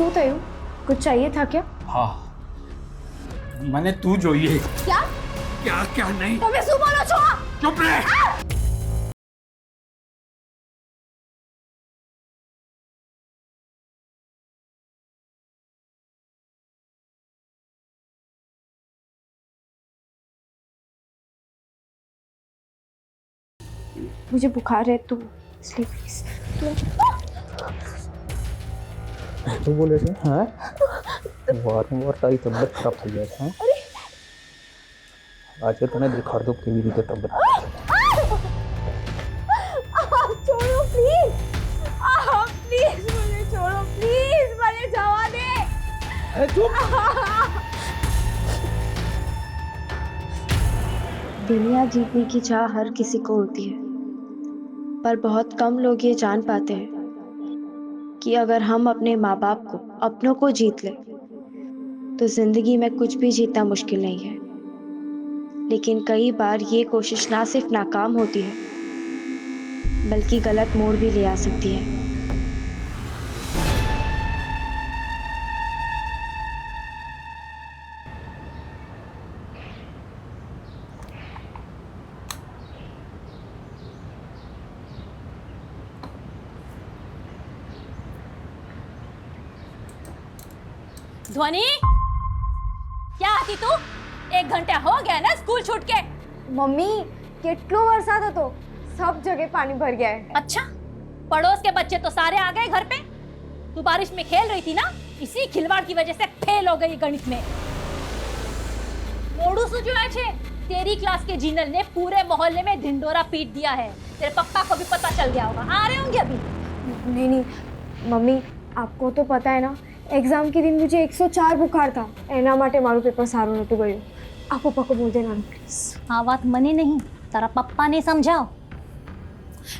શું થયું? कुछ चाहिए था क्या? हाँ मैंने तू જોઈએ क्या क्या क्या नहीं તમે શું બોલો છો? चुप रह मुझे बुखार है तो इसलिए प्लीज શું બોલે છે? હા વારંવાર તારી તબિયત ખરાબ થઈ જાય છે. હા આજે તને દેખાડતો કેવી રીતે તબિયત छोड़ो प्लीज प्लीज मुझे छोड़ो प्लीज मुझे जावा दे. दुनिया जीतने की चाह हर किसी को होती है, पर बहुत कम लोग ये जान पाते हैं कि अगर हम अपने माँ बाप को, अपनों को जीत लें तो जिंदगी में कुछ भी जीतना मुश्किल नहीं है. लेकिन कई बार ये कोशिश ना सिर्फ नाकाम होती है बल्कि गलत मोड़ भी ले आ सकती है. ध्वनि क्या आती तू? 1 घंटा हो गया ना स्कूल छूट के. मम्मी કેટલો વરસાદ હતો, सब जगह पानी भर गया है. अच्छा पड़ोस के बच्चे तो सारे आ गए घर पे. तू बारिश में खेल रही थी ना, इसी खिलवाड़ की वजह से फेल हो गई गणित में. मोड़ू सुजुआ छे तेरी क्लास के जीनल ने पूरे मोहल्ले में ढिंडोरा पीट दिया है. तेरे पप्पा को भी पता चल गया होगा, आ रहे होंगे अभी. नहीं नहीं मम्मी, आपको तो पता है ना एग्जाम के दिन मुझे 104 बुखार था, एना माटे मारू पेपर सारू नतु गयो. आप पप्पा को बोल देना प्लीज. हाँ बात मने नहीं, तारा पप्पा ने समझाओ.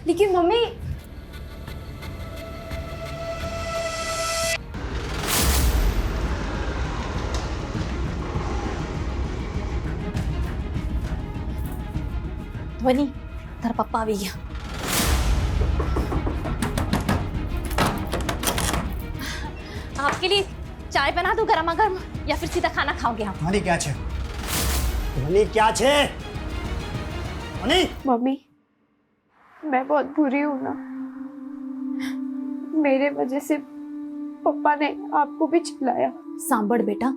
लेकिन मम्मी ध्वनि तारा पप्पा आ गया. आपके लिए चाय बना दूं गरमा गर्म या फिर सीधा खाना खाओगे आप? ध्वनि क्या छे? ध्वनि क्या छे? ध्वनि मम्मी मैं बहुत बुरी हूँ ना, मेरे वजह से पापा ने आपको भी चिल्लाया. सांबड़ बेटा,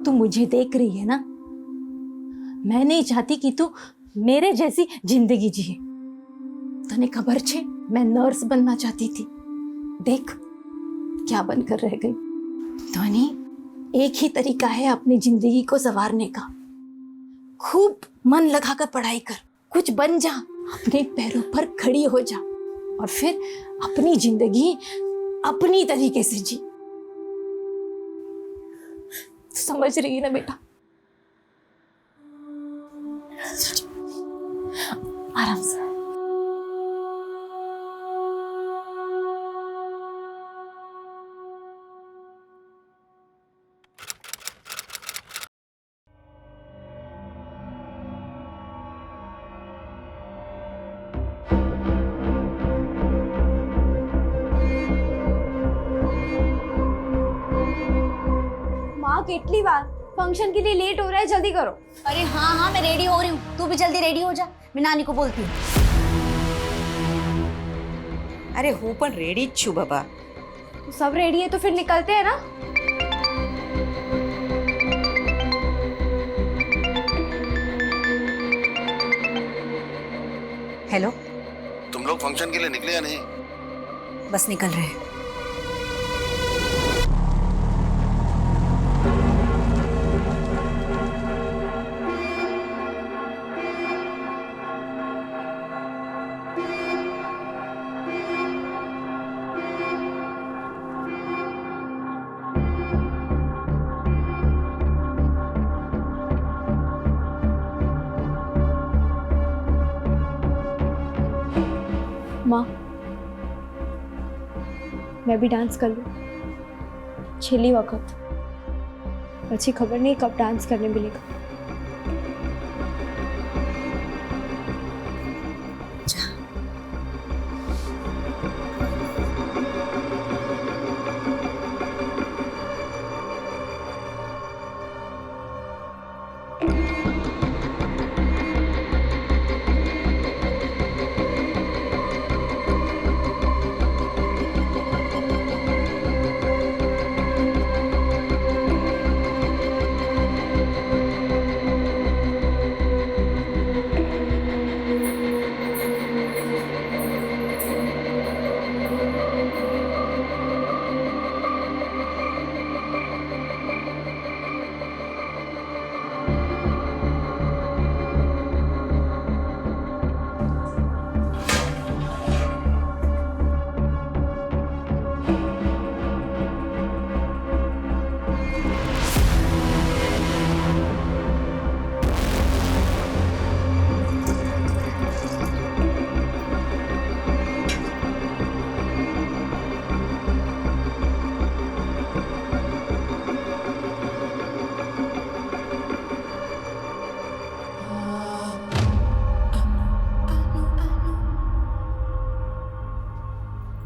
तू मुझे देख रही है ना, मैं नहीं चाहती कि तू मेरे जैसी जिंदगी जिए. तने खबर छे मैं नर्स बनना चाहती थी, देख क्या बनकर रह गई. ध्वनि एक ही तरीका है अपनी जिंदगी को संवारने का. खूब मन लगाकर पढ़ाई कर, कुछ बन जा, अपने पैरों पर खड़ी हो जा और फिर अपनी जिंदगी अपनी तरीके से जी. समझ रही है ना बेटा? आराम से. माँ कितनी बार, फंक्शन के लिए लेट हो रहा है, जल्दी करो. अरे हाँ हाँ मैं रेडी हो रही हूँ, तू भी जल्दी रेडी हो जा. मैं नानी को बोलती हूँ. अरे हूँ पण रेडी ज छू बाबा. सब रेडी है तो फिर निकलते हैं ना. हेलो, तुम लोग फंक्शन के लिए निकले या नहीं? बस निकल रहे हैं. माँ मैं भी डांस कर लूँ, छेली वक्त. अच्छी खबर नहीं कब डांस करने मिलेगा.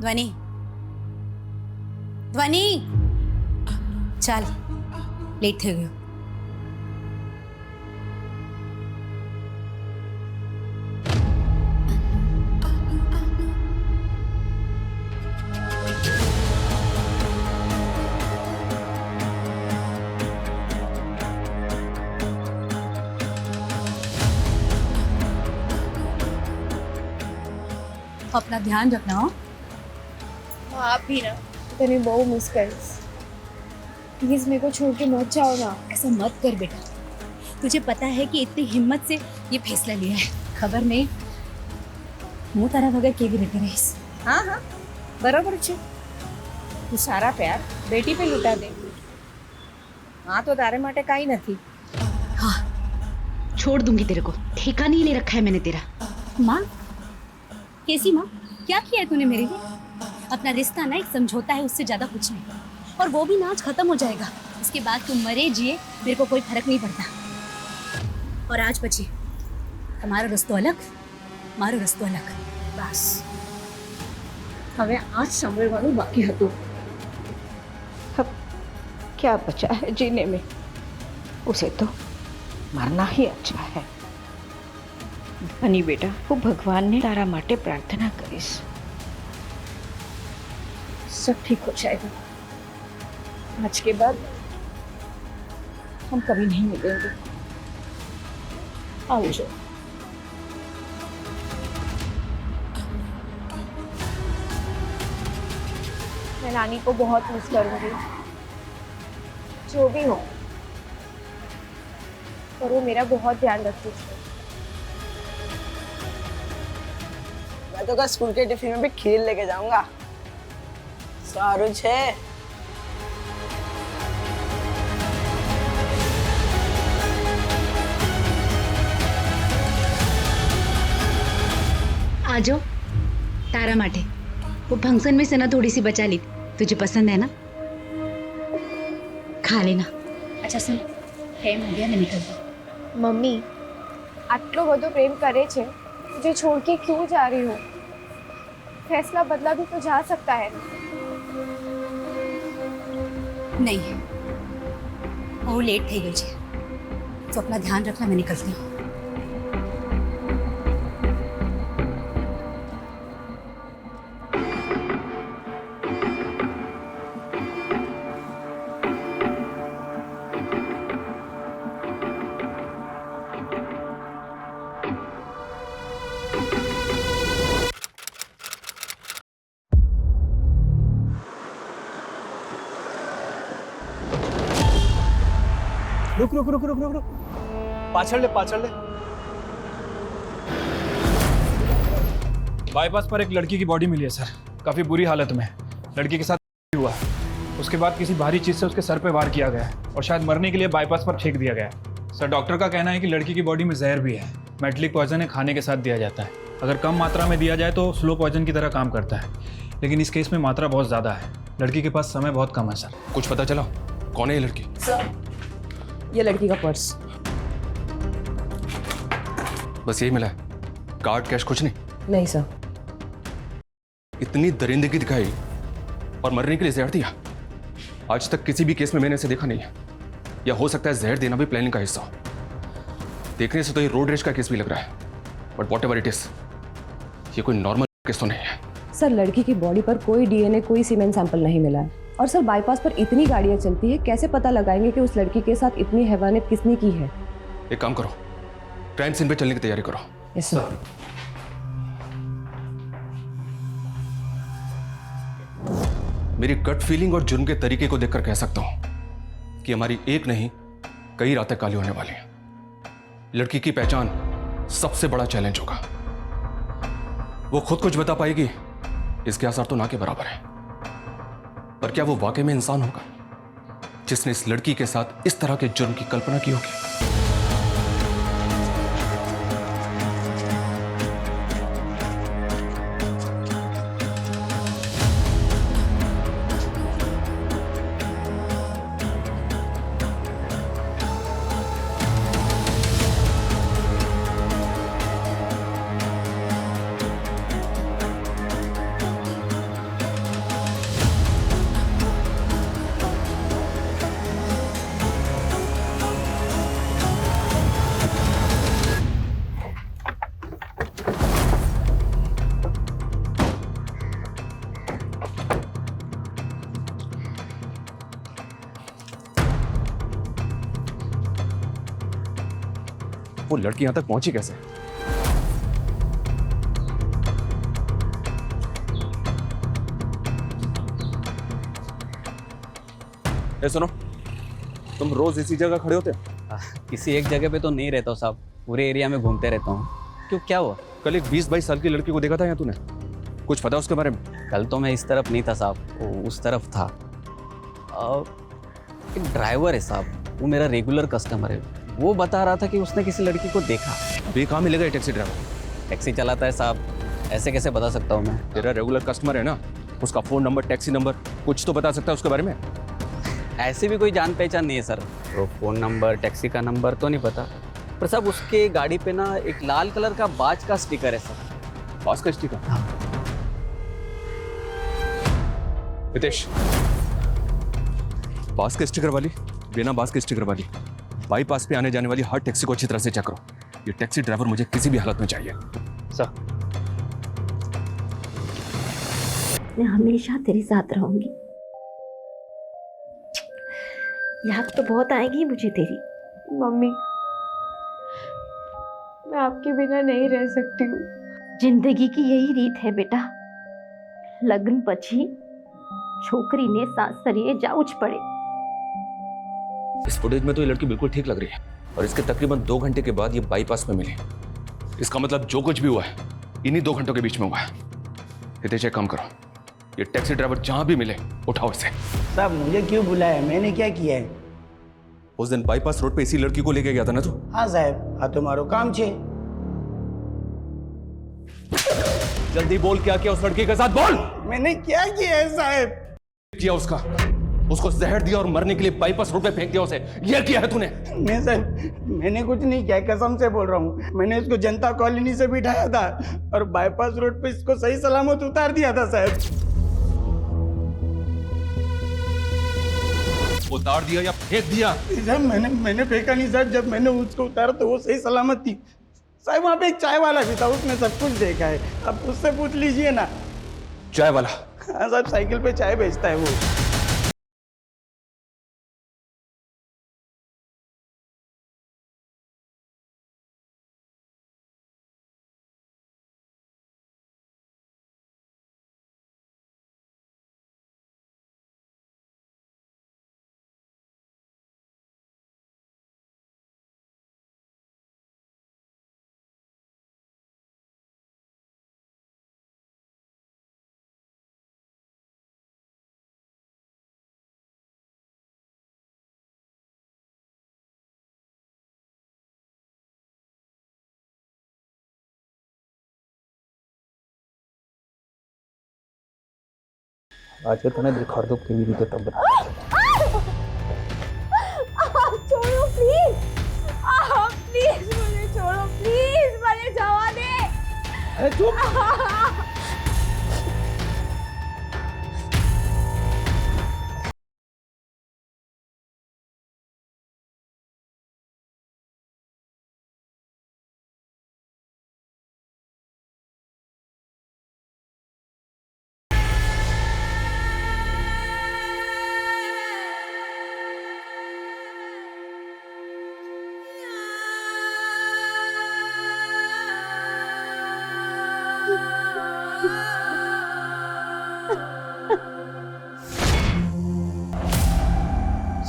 ध्वनि, ध्वनि, चल लेट થઈ ગયો. अपना ध्यान रखना हो. आप भी ना तने बहुत मिस करीस. प्लीज मेरे को छोड़ के मत जाओ ना. ऐसा मत कर बेटा. तुझे पता है कि इतनी हिम्मत से ये फैसला लिया है. खबर नहीं હું તારા વગર કેવી રીતે રહીશ. हाँ हाँ बराबर છે. તું સારા પ્યાર બેટી पे લૂંટા દે. हाँ तो तारे માટે કાઈ નથી. हाँ छोड़ दूंगी तेरे को. ठिकाना ही नहीं रखा है मैंने तेरा. माँ, कैसी माँ? क्या किया है तूने मेरे लिए? अपना रिश्ता ना एक समझौता है, उससे ज्यादा कुछ नहीं. और वो भी ना आज खत्म हो जाएगा. इसके बाद तुम मरे जिए मेरे को कोई फर्क नहीं पड़ता. और आज बची हमारा रस्तो अलग, मारो रस्तो अलग. બસ હવે આ જ સાંભળવાનું બાકી હતું. अब क्या बचा है जीने में? उसे तो मरना ही अच्छा है. धनी बेटा, वो भगवान ने तारा माटे प्रार्थना करीश. सब ठीक हो जाएगा. आज के बाद हम कभी नहीं मिलेंगे. आओ जो. मैं नानी को बहुत मिस करूंगी. जो भी हो, पर वो मेरा बहुत ध्यान रखती थी. मैं तो कल स्कूल के टिफिन में भी खीर लेके जाऊंगा. सारू छे. आ जाओ तारा माटे. वो फंक्शन में से ना थोड़ी सी बचा ली. तुझे पसंद है ना? खा लेना. अच्छा सुन, टाइम हो गया, मैं निकलती हूँ. मम्मी, आटलो બધો પ્રેમ કરે છે, मुझे छोड़ के क्यों जा रही हो? फैसला बदला भी तो जा सकता है. नहीं, बहुत लेट થઈ ગયું છે. तो अपना ध्यान रखना, मैं निकलती हूँ. रुक रुक रुक रुक रुक रुक. पाछड़ ले, पाछड़ ले. बाईपास पर एक लड़की की बॉडी मिली है सर. काफी बुरी हालत में. लड़की के साथ हुआ. उसके बाद किसी भारी चीज से उसके सर पे वार किया गया है और शायद मरने के लिए बाईपास पर फेंक दिया गया है. सर डॉक्टर का कहना है कि लड़की की बॉडी में जहर भी है. मेटलिक पॉइजन है, खाने के साथ दिया जाता है. अगर कम मात्रा में दिया जाए तो स्लो पॉइजन की तरह काम करता है, लेकिन इस केस में मात्रा बहुत ज्यादा है. लड़की के पास समय बहुत कम है सर. कुछ पता चला कौन है ये लड़की? सर, ये लड़की का पर्स. बस यही मिला है? कार्ड कैश कुछ नहीं? नहीं सर. इतनी दरिंदगी दिखाई और मरने के लिए जहर दिया. आज तक किसी भी केस में मैंने इसे देखा नहीं है. या हो सकता है जहर देना भी प्लानिंग का हिस्सा हो. देखने से तो ये रोड रेज का केस भी लग रहा है. But what ever it is, ये कोई नॉर्मल केस तो नहीं है. सर लड़की की बॉडी पर कोई डीएनए, कोई सीमेंट सैंपल नहीं मिला है. और सर बाईपास पर इतनी गाड़ियां चलती है, कैसे पता लगाएंगे कि उस लड़की के साथ इतनी हैवानियत किसने की है? एक काम करो, क्राइम सीन पे चलने की तैयारी करो. Yes sir. मेरी गट फीलिंग और जुर्म के तरीके को देखकर कह सकता हूं कि हमारी एक नहीं कई रातें काली होने वाली हैं. लड़की की पहचान सबसे बड़ा चैलेंज होगा. वो खुद कुछ बता पाएगी इसके आसार तो ना के बराबर है. पर क्या वो वाकई में इंसान होगा जिसने इस लड़की के साथ इस तरह के जुर्म की कल्पना की होगी? वो लड़की यहां तक पहुंची कैसे? ए सुनो, तुम रोज इसी जगह खड़े होते हो? किसी एक जगह पे तो नहीं रहता हूँ साहब, पूरे एरिया में घूमते रहता हूँ। क्यों, क्या हुआ? कल एक 20-22 साल की लड़की को देखा था यहाँ तूने, कुछ पता उसके बारे में? कल तो मैं इस तरफ नहीं था साहब, वो उस तरफ था। एक ड्राइवर है साहब, वो मेरा रेगुलर कस्टमर है, वो बता रहा था कि उसने किसी लड़की को देखा। बे कहाँ मिलेगा ये टैक्सी ड्राइवर? टैक्सी चलाता है साहब, ऐसे कैसे बता सकता हूँ मैं? तेरा रेगुलर कस्टमर है ना, उसका फ़ोन नंबर, टैक्सी नंबर कुछ तो बता सकता है उसके बारे में? ऐसी भी कोई जान पहचान नहीं है सर, वो फ़ोन नंबर, टैक्सी का नंबर तो नहीं पता, पर साहब उसके गाड़ी पे ना एक लाल कलर का बाज का स्टिकर है सर। बाज का स्टिकर? हितेश, बाज के स्टिकर वाली, बिना बाज के स्टिकर वाली बाईपास पे आने जाने वाली हर टैक्सी को अच्छी तरह से चेक करो। ये टैक्सी ड्राइवर मुझे किसी भी हालत में चाहिए। सर, मैं हमेशा तेरे साथ रहूंगी। याद तो बहुत आएगी मुझे तेरी। मम्मी, मैं आपके बिना नहीं रह सकती हूँ। जिंदगी की यही रीत है बेटा, लग्न पछी छोकरी ने सासरिये जाउच पड़े। इस फुटेज में तो ये लड़की बिल्कुल ठीक लग रही है और इसके तकरीबन 2 घंटे के बाद ये बाईपास में मिली। इसका मतलब जो कुछ भी हुआ है इन्हीं 2 घंटों के बीच में हुआ है। हितेश एक काम करो, ये टैक्सी ड्राइवर जहां भी मिले उठाओ इसे। साहब मुझे क्यों बुलाया, मैंने क्या किया है? उस दिन बाईपास रोड पे इसी लड़की को लेके गया था ना तू? हाँ साहब, हाँ तुम्हारो काम छे। जल्दी बोल, क्या किया उस लड़की के साथ? बोल। मैंने क्या किया है साहब? किया उसको जहर दिया और मरने के लिए बाईपास रोड पे फेंक दिया उसे, ये किया है तूने? नहीं साहब, मैंने कुछ नहीं किया, कसम से बोल रहा हूँ। मैंने इसको जनता कॉलोनी से बिठाया था और बाईपास रोड पे इसको सही सलामत उतार दिया था साहब। उतार दिया या फेंक दिया? साहब मैंने फेंका नहीं साहब, जब मैंने उसको उतारा तो वो सही सलामत थी साहब। वहाँ पे एक चाय वाला भी था, उसने सब कुछ देखा है, अब उससे पूछ लीजिए ना। चाय वाला? हाँ साहब, साइकिल पे चाय बेचता है वो। आज के तुम्हें दिखा दो टीवी भी तो तब बता। छोड़ो प्लीज, प्लीज मुझे छोड़ो, प्लीज मुझे जावा दे। अरे चुप।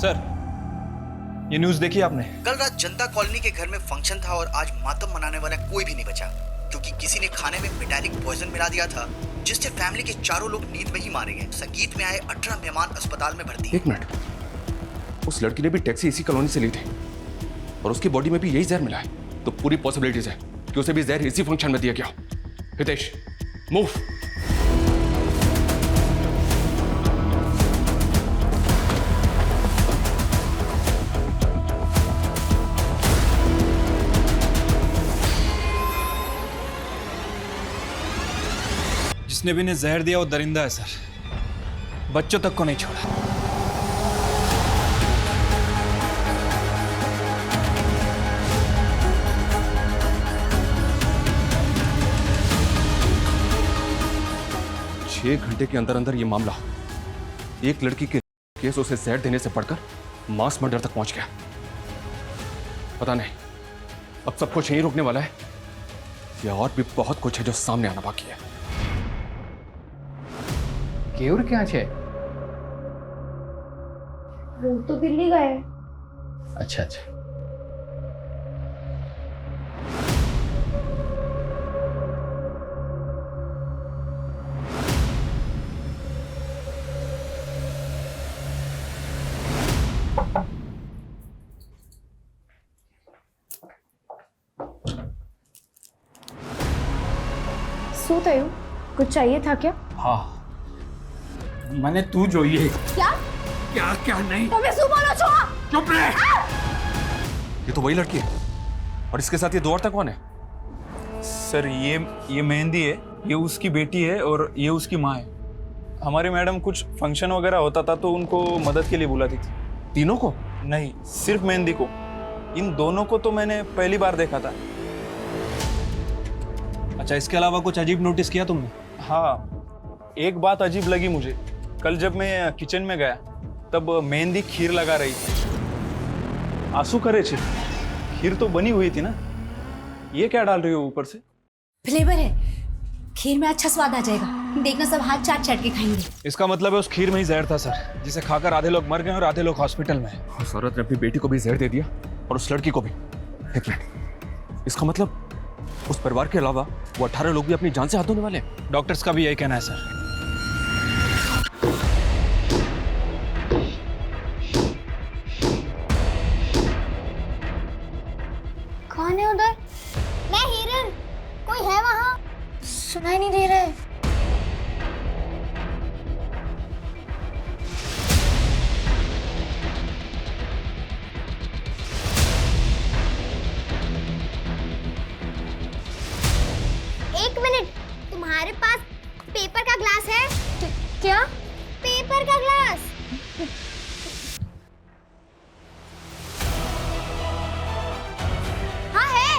सर, ये न्यूज़ देखी आपने? कल रात जनता कॉलोनी के घर में फंक्शन था और आज मातम मनाने वाला कोई भी नहीं बचा, क्योंकि किसी ने खाने में मेटालिक पॉइजन मिला दिया था, जिससे फैमिली के चारों लोग नींद में ही मारे गए। संगीत में आए 18 मेहमान अस्पताल में भर्ती। एक मिनट, उस लड़की ने भी टैक्सी इसी कॉलोनी से ली थी और उसकी बॉडी में भी यही जहर मिला है, तो पूरी पॉसिबिलिटीज है कि उसे भी जहर इसी फंक्शन में दिया गया। हितेश, मूव। जिसने भी इन्हें जहर दिया वो दरिंदा है सर, बच्चों तक को नहीं छोड़ा। छह घंटे के अंदर अंदर ये मामला एक लड़की के केस उसे जहर देने से बढ़कर मास मर्डर तक पहुंच गया। पता नहीं अब सब कुछ यहीं रुकने वाला है या और भी बहुत कुछ है जो सामने आना बाकी है? केवल क्या है? वो तो दिल्ली गए। अच्छा अच्छा। શું થયું? कुछ चाहिए था क्या? हाँ मैंने तू जो ये क्या क्या क्या नहीं તમે શું બોલો છો? चुप रहे। ये तो वही लड़की है और इसके साथ ये दो औरतें कौन है? सर ये मेहंदी है, ये उसकी बेटी है और ये उसकी माँ है। हमारी मैडम कुछ फंक्शन वगैरह होता था तो उनको मदद के लिए बुलाती थी। तीनों को? नहीं, सिर्फ मेहंदी को। इन दोनों को तो मैंने पहली बार देखा था। अच्छा, इसके अलावा कुछ अजीब नोटिस किया तुमने? हाँ, एक बात अजीब लगी मुझे। कल जब मैं किचन में गया तब मेहंदी खीर लगा रही थी। आंसू करे छे, खीर तो बनी हुई थी ना, ये क्या डाल रही हो ऊपर से? फ्लेवर है, खीर में अच्छा स्वाद आ जाएगा। देखना सब हाथ चाट चाट के खाएंगे। इसका मतलब है उस खीर में ही जहर था सर, जिसे खाकर आधे लोग मर गए और आधे लोग हॉस्पिटल में। उस औरत ने अपनी बेटी को भी जहर दे दिया और उस लड़की को भी। एक मिनट, इसका मतलब उस परिवार के अलावा वो 18 लोग भी अपनी जान से हाथ धोने वाले हैं? डॉक्टर्स का भी यही कहना है सर। कौन है उधर? मैं हिरन। कोई है वहाँ? सुनाई नहीं दे रहा है। एक मिनट, तुम्हारे पास पेपर का ग्लास है? क्या? पेपर का ग्लास। हाँ है।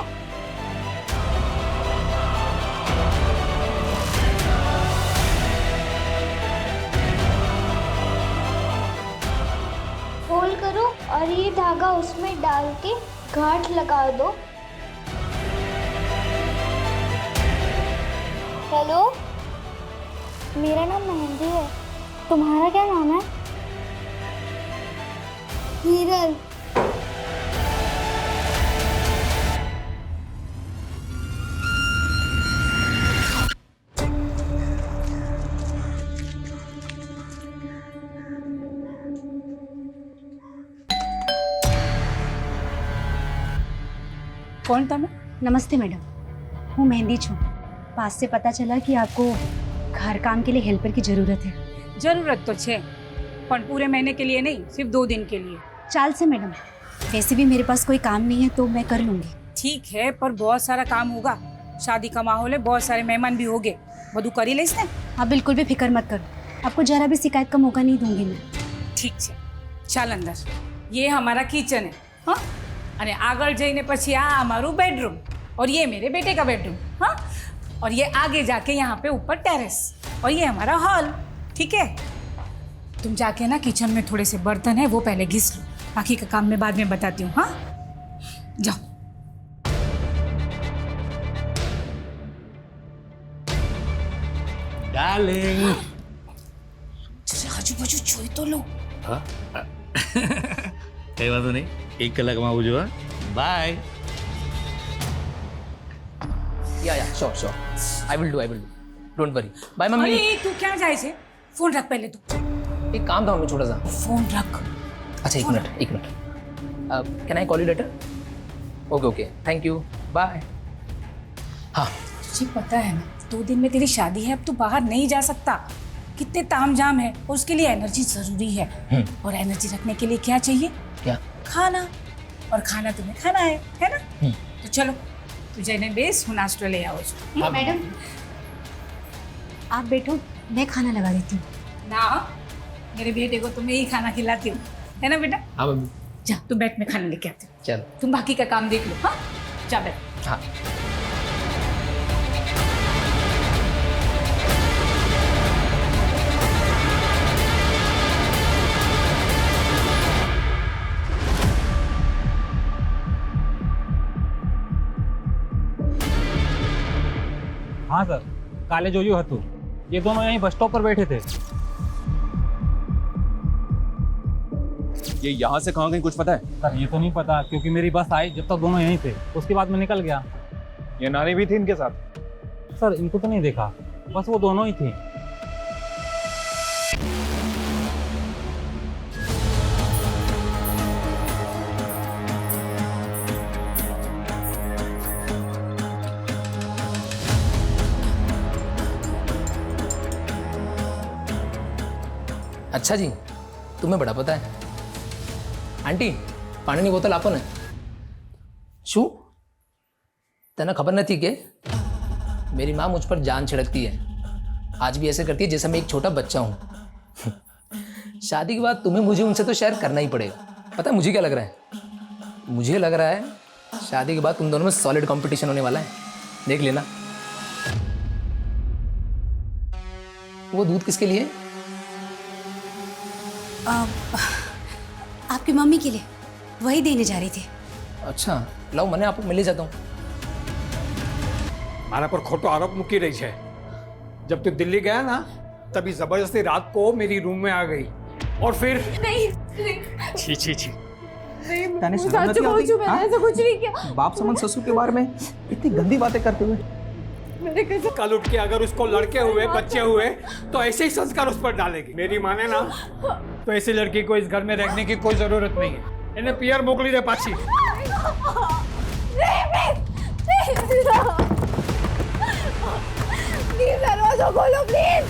फोल्ड करो और ये धागा उसमें डाल के गांठ लगा दो। हेलो, मेरा नाम मेहंदी है। तुम्हारा क्या नाम है? हीरल। कौन था? मैं नमस्ते मैडम, हूँ मेहंदी छू। पास से पता चला कि आपको घर काम के लिए हेल्पर की जरूरत है। जरूरत तो छे, पर पूरे महीने के लिए नहीं, सिर्फ 2 दिन के लिए। चाल से मैडम, वैसे भी मेरे पास कोई काम नहीं है तो मैं कर लूंगी। ठीक है, पर बहुत सारा काम होगा। शादी का माहौल है, बहुत सारे मेहमान भी होंगे। बधु करी ले इसने? आप बिल्कुल भी फिक्र मत करो, आपको जरा भी शिकायत का मौका नहीं दूंगी मैं। ठीक है, चल अंदर। ये हमारा किचन है, हाँ, अरे आगे जाइने पछी आ हमारू बेडरूम और ये मेरे बेटे का बेडरूम, हाँ, और ये आगे जाके यहाँ पे ऊपर टेरेस और ये हमारा हॉल। ठीक है, तुम जाके ना किचन में थोड़े से बर्तन है वो पहले घिस लो, बाकी का काम मैं बाद में बताती हूँ। हाँ, जाओ। डार्लिंग, आजू बाजू જોઈ તો લો। हाँ कई बात नहीं, 1 કલાકમાં આવું જો। Bye. Yeah sure I will do don't worry bye mummy. अरे तू क्या जाए छे? फोन रख पहले तू। एक काम था मम्मी छोटा सा। फोन रख। अच्छा एक minute can I call you later? Okay thank you bye. हाँ तुझे पता है ना 2 दिन में तेरी शादी है, अब तू बाहर नहीं जा सकता। कितने तामझाम है और उसके लिए एनर्जी जरूरी है। और एनर्जी रखने के लिए क्या चाहिए? क्या? खाना। और खाना तुम्हें खाना है ना? तो चलो तुझे ने बेस हूँ नाश्ता ले आओ। मैडम आप बैठो, मैं खाना लगा देती हूँ। ना, मेरे बेटे को तो मैं ही खाना खिलाती हूँ, है ना बेटा? हाँ मम्मी। जा तू बैठ, में खाना लेके आती हूँ। चलो तुम बाकी का काम देख लो। हाँ, जा बैठ। हाँ। हाँ सर, काले जोजू हतू, ये दोनों यहीं बस स्टॉप पर बैठे थे। ये यहाँ से कहाँ गई कुछ पता है? सर ये तो नहीं पता, क्योंकि मेरी बस आई जब तक दोनों यहीं थे, उसके बाद मैं निकल गया। ये नानी भी थी इनके साथ? सर इनको तो नहीं देखा, बस वो दोनों ही थी। अच्छा जी, तुम्हें बड़ा पता है। आंटी, पानी की बोतल आपो ने। शू तने खबर नहीं थी कि मेरी माँ मुझ पर जान छिड़कती है, आज भी ऐसे करती है जैसे मैं एक छोटा बच्चा हूँ। शादी के बाद तुम्हें मुझे उनसे तो शेयर करना ही पड़ेगा। पता है मुझे क्या लग रहा है? मुझे लग रहा है शादी के बाद तुम दोनों में सॉलिड कंपटीशन होने वाला है, देख लेना। वो दूध किसके लिए? आपकी मम्मी के लिए, वही देने जा रही थी। अच्छा, लाओ मैंने आपको मिल जाता हूँ। मारा पर खोटो आरोप मुकी रही है। जब तू दिल्ली गया ना, तभी जबरदस्ती रात को मेरी रूम में आ गई और फिर नहीं छी छी छी। मैंने ऐसा कुछ नहीं किया। बाप समझ ससुर के बारे में इतनी गंदी बातें करते हुए। कल उठ के अगर उसको लड़के हुए बच्चे हुए तो ऐसे ही संस्कार उस पर डालेगी। मेरी माने ना तो ऐसी लड़की को इस घर में रखने की कोई जरूरत नहीं है। इन्हें पियर मोकली दे पाची। प्लीज दरवाजा खोलो प्लीज।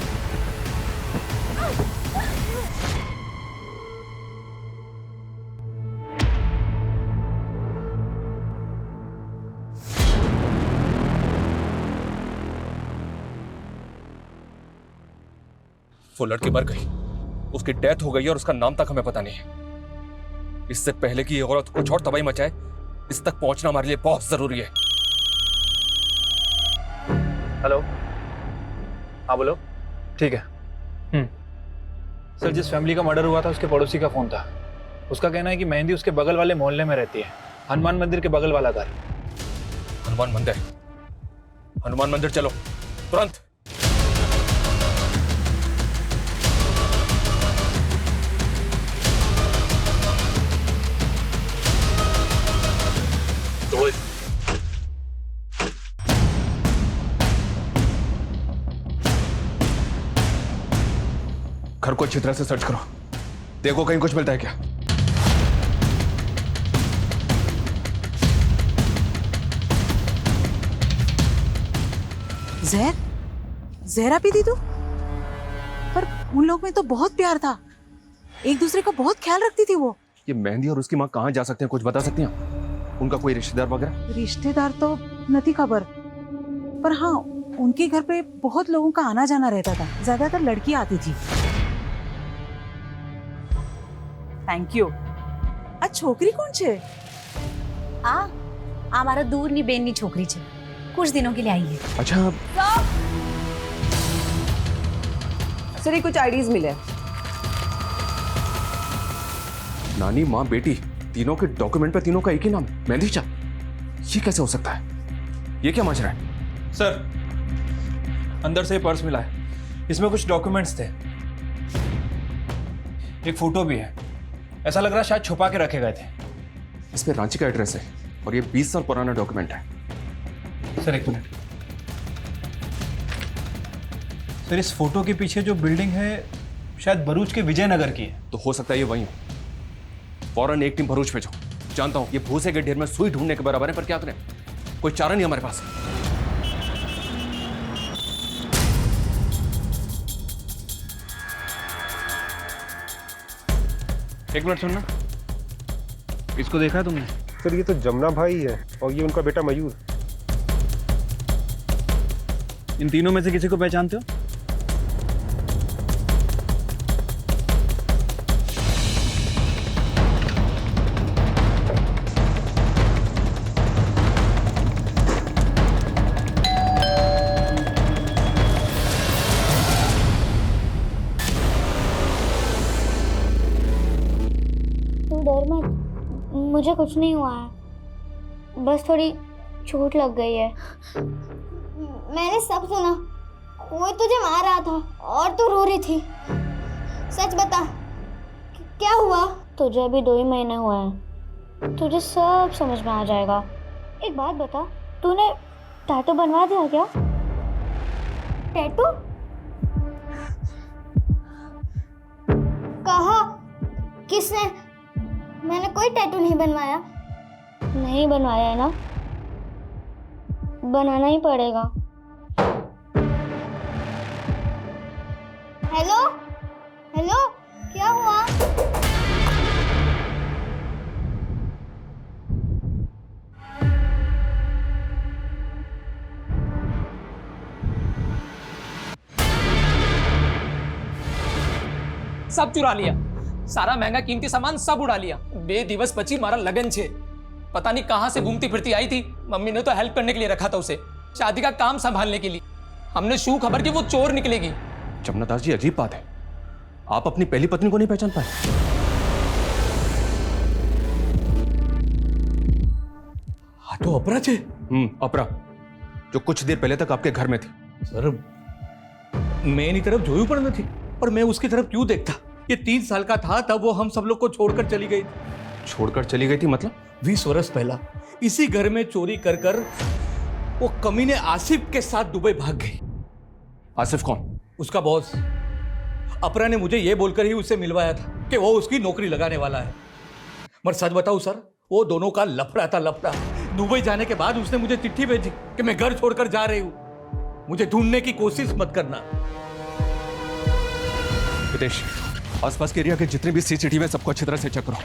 वो लड़की मर गई, उसकी डेथ हो गई और उसका नाम तक हमें पता नहीं है। इससे पहले कि ये औरत कुछ और तबाही मचाए, इस तक पहुंचना हमारे लिए बहुत जरूरी है। हेलो, हाँ बोलो। ठीक है। सर जिस फैमिली का मर्डर हुआ था उसके पड़ोसी का फोन था। उसका कहना है कि मेहंदी उसके बगल वाले मोहल्ले में रहती है, हनुमान मंदिर के बगल वाला घर। हनुमान मंदिर? हनुमान मंदिर चलो तुरंत। घर को अच्छी तरह से सर्च करो, देखो कहीं कुछ मिलता है क्या। जहरा पी थी तू? पर उन लोग में तो बहुत प्यार था, एक दूसरे का बहुत ख्याल रखती थी वो। ये मेहंदी और उसकी माँ कहाँ जा सकते हैं, कुछ बता सकती हैं? उनका कोई रिश्तेदार वगैरह? रिश्तेदार तो नहीं खबर, पर हाँ उनके घर पे बहुत लोगों का आना जाना रहता था, ज्यादातर लड़की आती थी। Thank you. आ छोकरी कौन छे? हमारा दूરની બેનની છોકરી છે, कुछ दिनों के लिए आई है। अच्छा सर ये कुछ आईडीज मिले। नानी माँ बेटी तीनों के डॉक्यूमेंट पे तीनों का एक ही नाम, मेहंदी चा। ये कैसे हो सकता है? ये क्या माजरा है? सर अंदर से पर्स मिला है, इसमें कुछ डॉक्यूमेंट्स थे, एक फोटो भी है। ऐसा लग रहा है शायद छुपा के रखे गए थे। इस पे रांची का एड्रेस है और ये 20 साल पुराना डॉक्यूमेंट है। सर एक मिनट। सर इस फोटो के पीछे जो बिल्डिंग है शायद भरूच के विजयनगर की है। तो हो सकता है ये वही हो। फौरन एक टीम भरूच भेजो। जानता हूं ये भूसे के ढेर में सुई ढूंढने के बराबर है, पर क्या करें, कोई चारा नहीं हमारे पास। एक मिनट सुनना, इसको देखा है तुमने? सर ये तो जमुना भाई है और ये उनका बेटा मयूर। इन तीनों में से किसी को पहचानते हो? डर मत, मुझे कुछ नहीं हुआ है, बस थोड़ी चोट लग गई है। मैंने सब सुना। कोई तुझे मार रहा था और तू रो रही थी। सच बता, क्या हुआ? तुझे अभी 2 ही महीने हुए हैं, तुझे सब समझ में आ जाएगा। एक बात बता, तूने टैटू बनवा दिया क्या? टैटू? कहा? किसने? मैंने कोई टैटू नहीं बनवाया। नहीं बनवाया है ना? बनाना ही पड़ेगा। हेलो हेलो, क्या हुआ? सब चुरा लिया, सारा महंगा कीमती सामान सब उड़ा लिया। बेदिवस बची मारा लगन छे। पता नहीं कहां से घूमती फिरती आई थी। मम्मी ने तो हेल्प करने के लिए रखा था उसे, शादी का काम संभालने के लिए। हमने शू खबर की वो चोर निकलेगी। जमुना दास जी, अजीब बात है, आप अपनी पहली पत्नी को नहीं पहचान पाए? हाँ तो अपरा छे। अपरा, जो कुछ देर पहले तक आपके घर में थी। सर, मैं इन्हीं तरफ जोयू पर न थी, पर मैं उसकी तरफ क्यों देखता? ये 3 साल का था तब वो हम सब लोग को छोड़कर चली गई। छोड़कर चली गई थी मतलब? 20 वर्ष पहला इसी घर में चोरी कर कर वो कमीने आसिफ के साथ दुबई भाग गई। आसिफ कौन? उसका बॉस। अपरा ने मुझे ये बोलकर ही उससे मिलवाया था कि वो उसकी नौकरी लगाने वाला है। मगर सच बताऊं सर, वो दोनों का लफड़ा था, लफड़ा। दुबई जाने के बाद उसने मुझे चिट्ठी भेजी कि मैं घर छोड़कर जा रही हूं, मुझे ढूंढने की कोशिश मत करना। हितेश, आसपास के एरिया के जितने भी सीसीटीवी है सबको अच्छी तरह से चेक करो।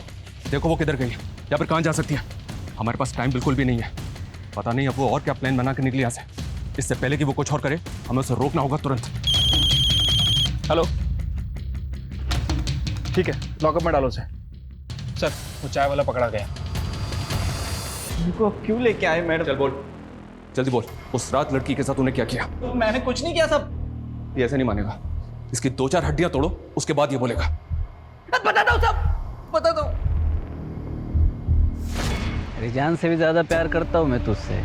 देखो वो किधर गई है या फिर कहां जा सकती है। हमारे पास टाइम बिल्कुल भी नहीं है। पता नहीं अब वो और क्या प्लान बना के निकली यहाँ से। इससे पहले कि वो कुछ और करे, हमें उसे रोकना होगा तुरंत। हेलो, ठीक है, लॉकअप में डालो उसे। सर, वो चाय वाला पकड़ा गया। इनको क्यों लेके आए मैडम? चल बोल, जल्दी बोल। उस रात लड़की के साथ उन्हें क्या किया? मैंने कुछ नहीं किया सब। ये ऐसे नहीं मानेगा। इसकी 2-4 हड्डियां तोड़ो, उसके बाद ये बोलेगा। बता दो सब, बता दो। मेरी जान से भी ज्यादा प्यार करता हूँ मैं तुझसे।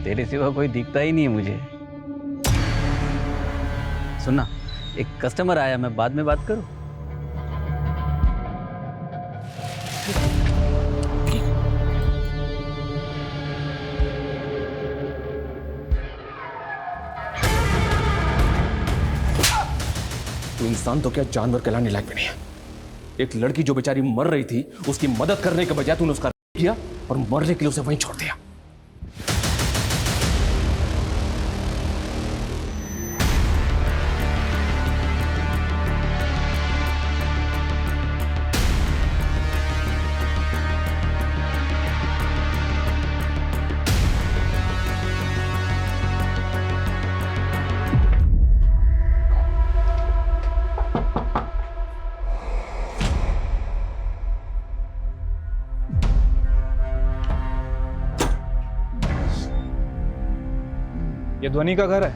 तेरे सिवा कोई दिखता ही नहीं है मुझे। सुनना, एक कस्टमर आया, मैं बाद में बात करूं? तू इंसान तो क्या जानवर कहलाने लायक भी नहीं है। एक लड़की जो बेचारी मर रही थी, उसकी मदद करने के बजाय तूने उसका किया और मरने के लिए उसे वहीं छोड़ दिया। ये ध्वनि का घर है?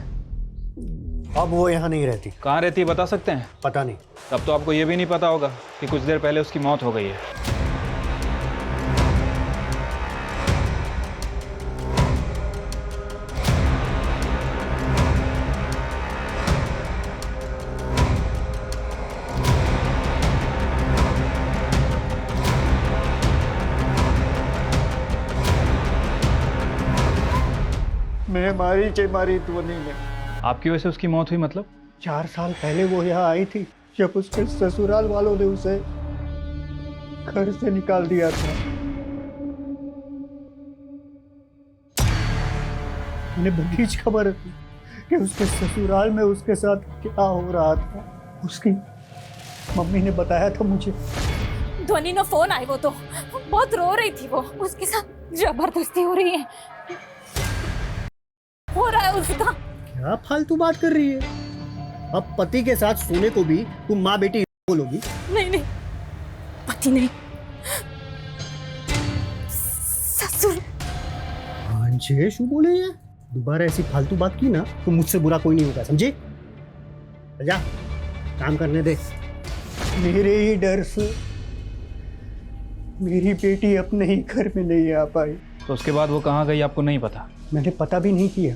अब वो यहाँ नहीं रहती। कहाँ रहती है बता सकते हैं? पता नहीं। तब तो आपको ये भी नहीं पता होगा कि कुछ देर पहले उसकी मौत हो गई है। मैं मारी चेमारी ध्वनि ने। आपकी वजह से उसकी मौत हुई मतलब? 4 साल पहले वो यहाँ आई थी जब उसके ससुराल वालों ने उसे घर से निकाल दिया था। उन्हें बड़ी खबर थी कि उसके ससुराल में उसके साथ क्या हो रहा था। उसकी मम्मी ने बताया था मुझे। ध्वनि ने फोन आई, वो तो बहुत रो रही थी। वो उसके साथ जबरदस्ती हो रही है, हो रहा है उसका। क्या फालतू बात कर रही है? अब पति के साथ सोने को भी तुम माँ बेटी बोलोगी? नहीं नहीं, पति नहीं, ससुर। हाँ शू बोले ये? दोबारा ऐसी फालतू बात की ना तो मुझसे बुरा कोई नहीं होगा, समझे? जा काम करने दे। मेरे ही डर से मेरी बेटी अपने ही घर में नहीं आ पाई। तो उसके बाद वो कहाँ गई आपको नहीं पता? मैंने पता भी नहीं किया।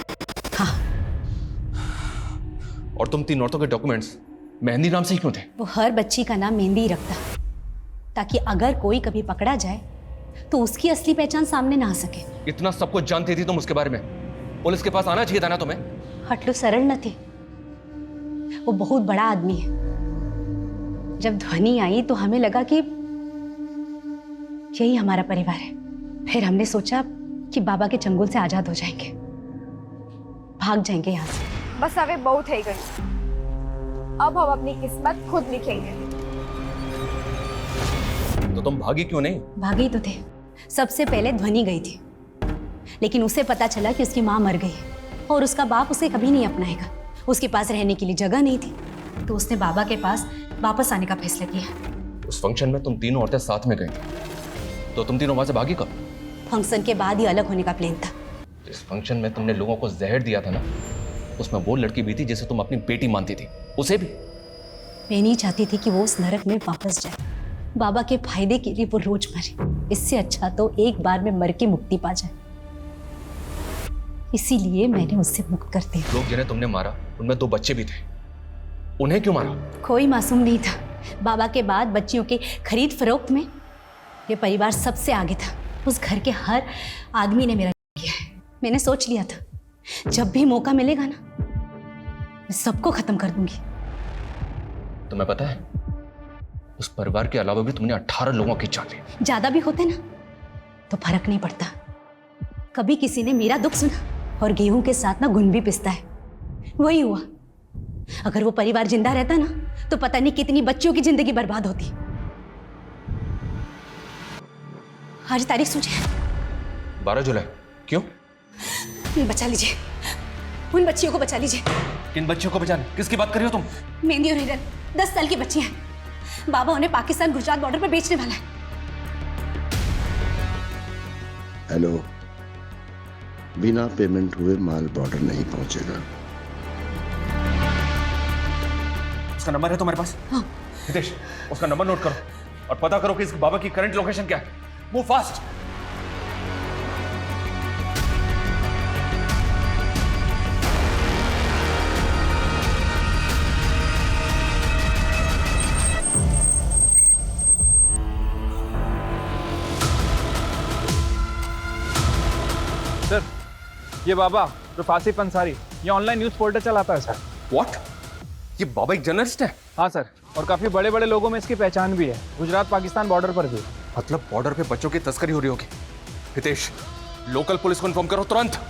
और तुम 3 औरतों के डॉक्यूमेंट्स मेहंदी नाम से ही क्यों थे? वो हर बच्ची का नाम मेहंदी ही रखता, ताकि अगर कोई कभी पकड़ा जाए तो उसकी असली पहचान सामने ना आ सके। इतना सब कुछ जानती थी तुम उसके बारे में, पुलिस के पास आना चाहिए था ना तुम्हें। हटलू सरल न थे, वो बहुत बड़ा आदमी है। जब ध्वनि आई तो हमें लगा कि यही हमारा परिवार है। फिर हमने सोचा कि बाबा के चंगुल से आजाद हो जाएंगे, भाग जाएंगे यहाँ से। बस હવે બહુ થઈ ગયું, अब हम अपनी किस्मत खुद लिखेंगे। तो तुम भागी क्यों नहीं? भागे तो थे। सबसे पहले ध्वनि गई थी, लेकिन उसे पता चला कि उसकी माँ मर गई है और उसका बाप उसे कभी नहीं अपनाएगा। उसके पास रहने के लिए जगह नहीं थी, तो उसने बाबा के पास वापस आने का फैसला किया। उस फंक्शन में तुम तीनों औरतें साथ में गई थी, तो तुम तीनों वहां से भागी कब? फंक्शन के बाद ही अलग होने का प्लान था। जिस फंक्शन में तुमने लोगों को जहर दिया था ना, उसमें वो लड़की भी थी जिसे तुम अपनी बेटी मानती थी, उसे भी। मैं नहीं चाहती थी कि वो उस नरक में वापस जाए। बाबा के फायदे के लिए वो रोज मरे, इससे अच्छा तो एक बार में मर के मुक्ति पा जाए। इसीलिए मैंने उससे मुक्त कर दिया। लोग जिन्हें तुमने मारा उनमें 2 बच्चे भी थे, उन्हें क्यों मारा? कोई मासूम नहीं था। बाबा के बाद बच्चियों के खरीद फरोख्त में ये परिवार सबसे आगे था। उस घर के हर आदमी ने मेरा किया है। मैंने सोच लिया था जब भी मौका मिलेगा ना, मैं सबको खत्म कर दूंगी। तुम्हें पता है, उस परिवार के अलावा भी तुमने 18 लोगों की जान ली। ज्यादा भी होते ना तो फर्क नहीं पड़ता। कभी किसी ने मेरा दुख सुना, और गेहूं के साथ ना घुन भी पिसता है, वही हुआ। अगर वो परिवार जिंदा रहता ना तो पता नहीं कितनी बच्चियों की जिंदगी बर्बाद होती। आज तारीख सोचिए, 12 जुलाई। क्यों? बचा लीजिए, उन बच्चियों को बचा लीजिए। किन बच्चियों को बचाने? किसकी बात कर रही हो तुम? मेहंदी और हिरन 10 साल की बच्ची हैं। बाबा उन्हें पाकिस्तान गुजरात बॉर्डर पर बेचने वाला है। हेलो, बिना पेमेंट हुए माल बॉर्डर नहीं पहुंचेगा। उसका नंबर है तुम्हारे पास? हाँ। हितेश, उसका नंबर नोट करो और पता करो कि इस बाबा की करंट लोकेशन क्या है। Move fast. सर, ये बाबा जो आसिफ अंसारी, ये ऑनलाइन न्यूज पोर्टल चलाता है सर। व्हाट? ये बाबा एक जर्नलिस्ट है? हाँ सर, और काफी बड़े बड़े लोगों में इसकी पहचान भी है, गुजरात पाकिस्तान बॉर्डर पर भी। मतलब बॉर्डर पे बच्चों की तस्करी हो रही होगी। हितेश, लोकल पुलिस को इन्फॉर्म करो तुरंत।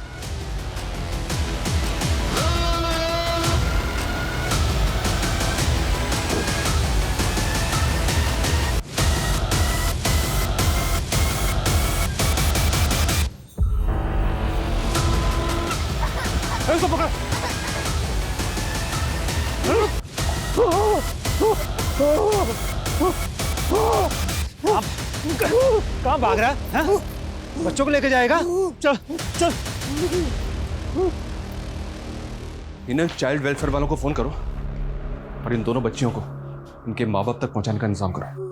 इसको पकड़ो। कहाँ भाग रहा है? बच्चों को लेके जाएगा? चल चल। इन्हें चाइल्ड वेलफेयर वालों को फोन करो और इन दोनों बच्चियों को इनके माँ बाप तक पहुंचाने का इंतजाम करो।